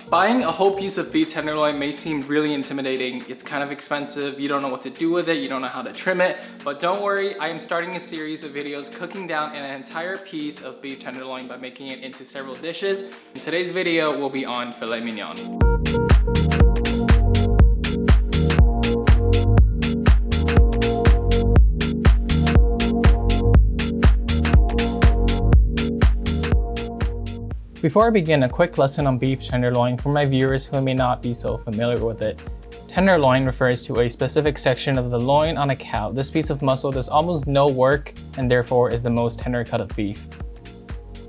Buying a whole piece of beef tenderloin may seem really intimidating. It's kind of expensive, you don't know what to do with it, you don't know how to trim it, but don't worry, I am starting a series of videos cooking down an entire piece of beef tenderloin by making it into several dishes. And today's video will be on filet mignon. Before I begin, a quick lesson on beef tenderloin for my viewers who may not be so familiar with it. Tenderloin refers to a specific section of the loin on a cow. This piece of muscle does almost no work and therefore is the most tender cut of beef.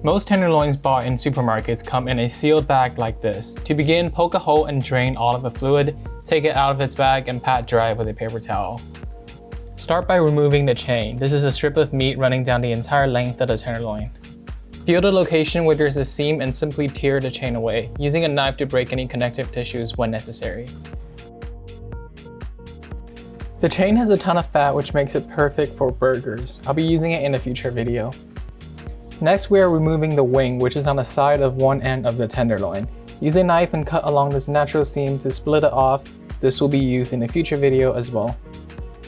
Most tenderloins bought in supermarkets come in a sealed bag like this. To begin, poke a hole and drain all of the fluid, take it out of its bag and pat dry with a paper towel. Start by removing the chain. This is a strip of meat running down the entire length of the tenderloin. Feel the location where there's a seam and simply tear the chain away, using a knife to break any connective tissues when necessary. The chain has a ton of fat, which makes it perfect for burgers. I'll be using it in a future video. Next, we are removing the wing, which is on the side of one end of the tenderloin. Use a knife and cut along this natural seam to split it off. This will be used in a future video as well.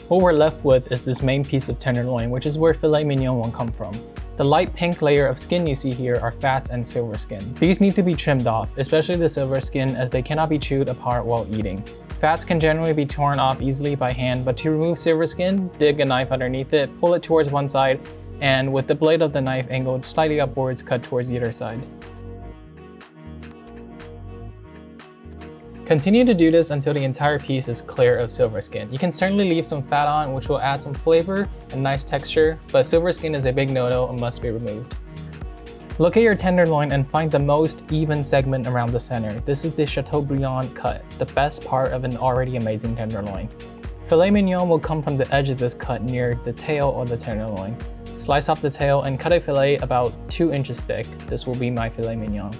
What we're left with is this main piece of tenderloin, which is where filet mignon will come from. The light pink layer of skin you see here are fats and silver skin. These need to be trimmed off, especially the silver skin, as they cannot be chewed apart while eating. Fats can generally be torn off easily by hand, but to remove silver skin, dig a knife underneath it, pull it towards one side, and with the blade of the knife angled slightly upwards, cut towards the other side. Continue to do this until the entire piece is clear of silver skin. You can certainly leave some fat on, which will add some flavor and nice texture, but silver skin is a big no-no and must be removed. Look at your tenderloin and find the most even segment around the center. This is the Chateaubriand cut, the best part of an already amazing tenderloin. Filet mignon will come from the edge of this cut near the tail of the tenderloin. Slice off the tail and cut a fillet about 2 inches thick. This will be my filet mignon.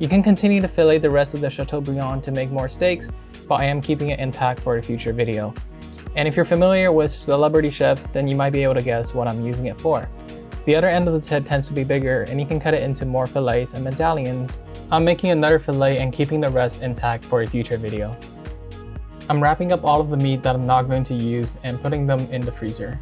You can continue to fillet the rest of the Chateaubriand to make more steaks, but I am keeping it intact for a future video. And if you're familiar with celebrity chefs, then you might be able to guess what I'm using it for. The other end of the tip tends to be bigger, and you can cut it into more fillets and medallions. I'm making another fillet and keeping the rest intact for a future video. I'm wrapping up all of the meat that I'm not going to use and putting them in the freezer.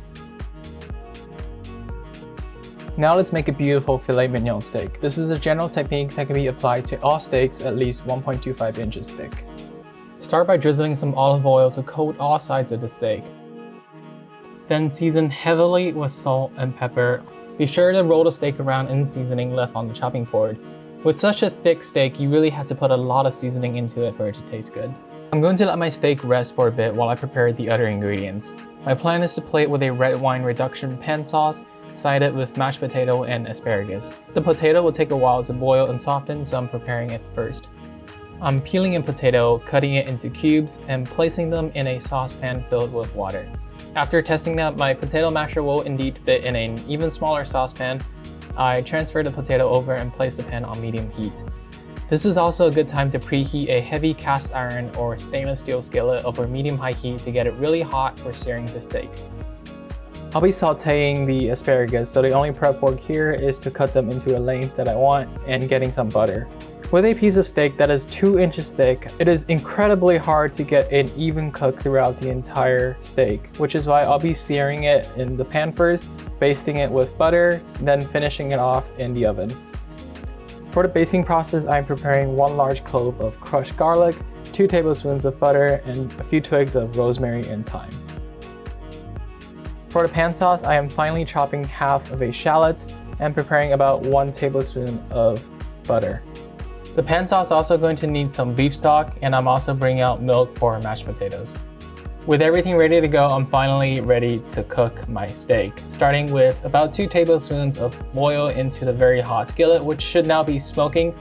Now let's make a beautiful filet mignon steak. This is a general technique that can be applied to all steaks at least 1.25 inches thick. Start by drizzling some olive oil to coat all sides of the steak. Then season heavily with salt and pepper. Be sure to roll the steak around in seasoning left on the chopping board. With such a thick steak, you really have to put a lot of seasoning into it for it to taste good. I'm going to let my steak rest for a bit while I prepare the other ingredients. My plan is to plate with a red wine reduction pan sauce, side it with mashed potato and asparagus. The potato will take a while to boil and soften, so I'm preparing it first. I'm peeling a potato, cutting it into cubes, and placing them in a saucepan filled with water. After testing that my potato masher will indeed fit in an even smaller saucepan, I transfer the potato over and place the pan on medium heat. This is also a good time to preheat a heavy cast iron or stainless steel skillet over medium-high heat to get it really hot for searing the steak. I'll be sauteing the asparagus, so the only prep work here is to cut them into a length that I want and getting some butter. With a piece of steak that is 2 inches thick, it is incredibly hard to get an even cook throughout the entire steak, which is why I'll be searing it in the pan first, basting it with butter, then finishing it off in the oven. For the basting process, I'm preparing 1 large clove of crushed garlic, 2 tablespoons of butter, and a few twigs of rosemary and thyme. For the pan sauce, I am finely chopping half of a shallot and preparing about 1 tablespoon of butter. The pan sauce is also going to need some beef stock, and I'm also bringing out milk for mashed potatoes. With everything ready to go, I'm finally ready to cook my steak, starting with about 2 tablespoons of oil into the very hot skillet, which should now be smoking.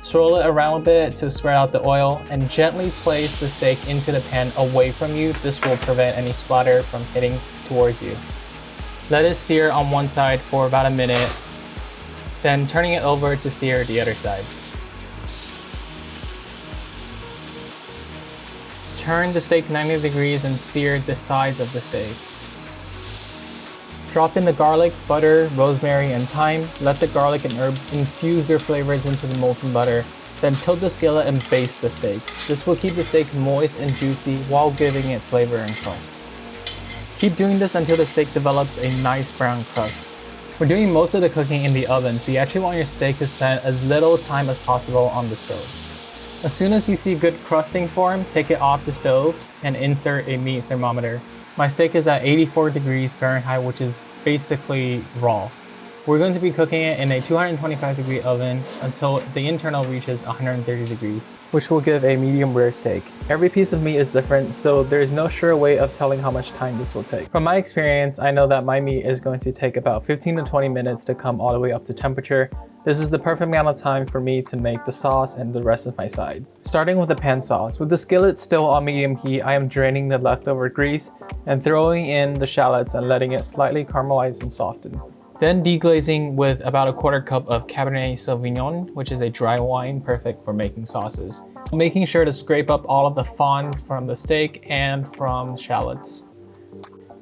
Swirl it around a bit to spread out the oil, and gently place the steak into the pan away from you. This will prevent any splatter from hitting towards you. Let it sear on one side for about a minute, then turning it over to sear the other side. Turn the steak 90 degrees and sear the sides of the steak. Drop in the garlic, butter, rosemary, and thyme. Let the garlic and herbs infuse their flavors into the molten butter. Then tilt the skillet and baste the steak. This will keep the steak moist and juicy while giving it flavor and crust. Keep doing this until the steak develops a nice brown crust. We're doing most of the cooking in the oven, so you actually want your steak to spend as little time as possible on the stove. As soon as you see good crusting form, take it off the stove and insert a meat thermometer. My steak is at 84 degrees Fahrenheit, which is basically raw. We're going to be cooking it in a 225-degree oven until the internal reaches 130 degrees, which will give a medium rare steak. Every piece of meat is different, so there is no sure way of telling how much time this will take. From my experience, I know that my meat is going to take about 15 to 20 minutes to come all the way up to temperature. This is the perfect amount of time for me to make the sauce and the rest of my side. Starting with the pan sauce. With the skillet still on medium heat, I am draining the leftover grease and throwing in the shallots and letting it slightly caramelize and soften. Then deglazing with about a quarter cup of Cabernet Sauvignon, which is a dry wine perfect for making sauces. Making sure to scrape up all of the fond from the steak and from shallots.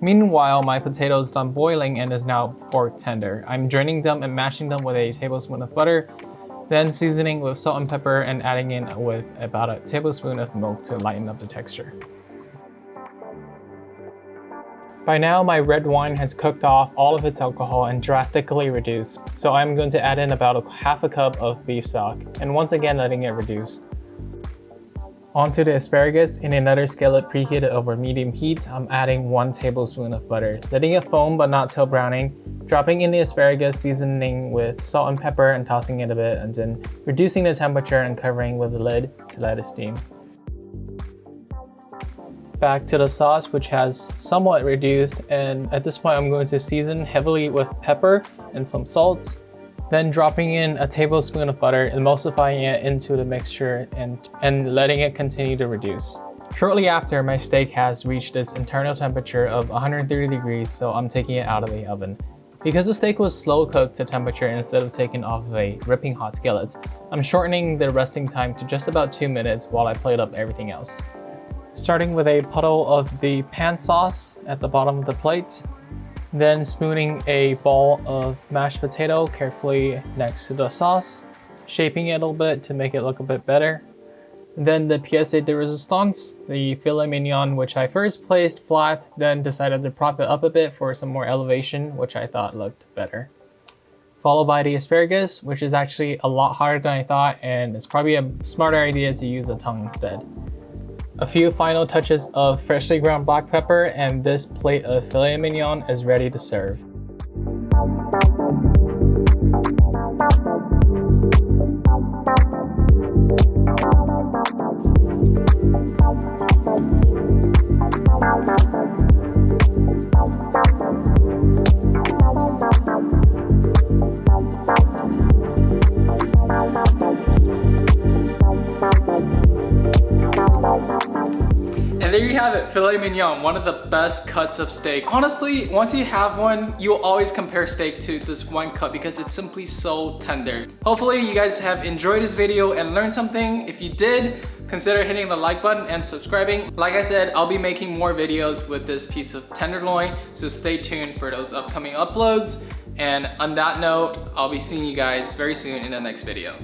Meanwhile, my potato is done boiling and is now fork tender. I'm draining them and mashing them with a tablespoon of butter, then seasoning with salt and pepper and adding in with about a tablespoon of milk to lighten up the texture. By now, my red wine has cooked off all of its alcohol and drastically reduced, so I'm going to add in about half a cup of beef stock, and once again letting it reduce. Onto the asparagus. In another skillet preheated over medium heat, I'm adding 1 tablespoon of butter, letting it foam but not till browning, dropping in the asparagus, seasoning with salt and pepper and tossing it a bit, and then reducing the temperature and covering with the lid to let it steam. Back to the sauce, which has somewhat reduced, and at this point I'm going to season heavily with pepper and some salt, then dropping in a tablespoon of butter, emulsifying it into the mixture and letting it continue to reduce. Shortly after, my steak has reached its internal temperature of 130 degrees, so I'm taking it out of the oven. Because the steak was slow cooked to temperature instead of taken off of a ripping hot skillet, I'm shortening the resting time to just about 2 minutes while I plate up everything else. Starting with a puddle of the pan sauce at the bottom of the plate, then spooning a ball of mashed potato carefully next to the sauce, shaping it a little bit to make it look a bit better. Then the pièce de résistance, the filet mignon, which I first placed flat, then decided to prop it up a bit for some more elevation, which I thought looked better. Followed by the asparagus, which is actually a lot harder than I thought, and it's probably a smarter idea to use a tongue instead. A few final touches of freshly ground black pepper, and this plate of filet mignon is ready to serve. And there you have it, filet mignon, one of the best cuts of steak. Honestly, once you have one, you'll always compare steak to this one cut because it's simply so tender. Hopefully you guys have enjoyed this video and learned something. If you did, consider hitting the like button and subscribing. Like I said, I'll be making more videos with this piece of tenderloin, so stay tuned for those upcoming uploads. And on that note, I'll be seeing you guys very soon in the next video.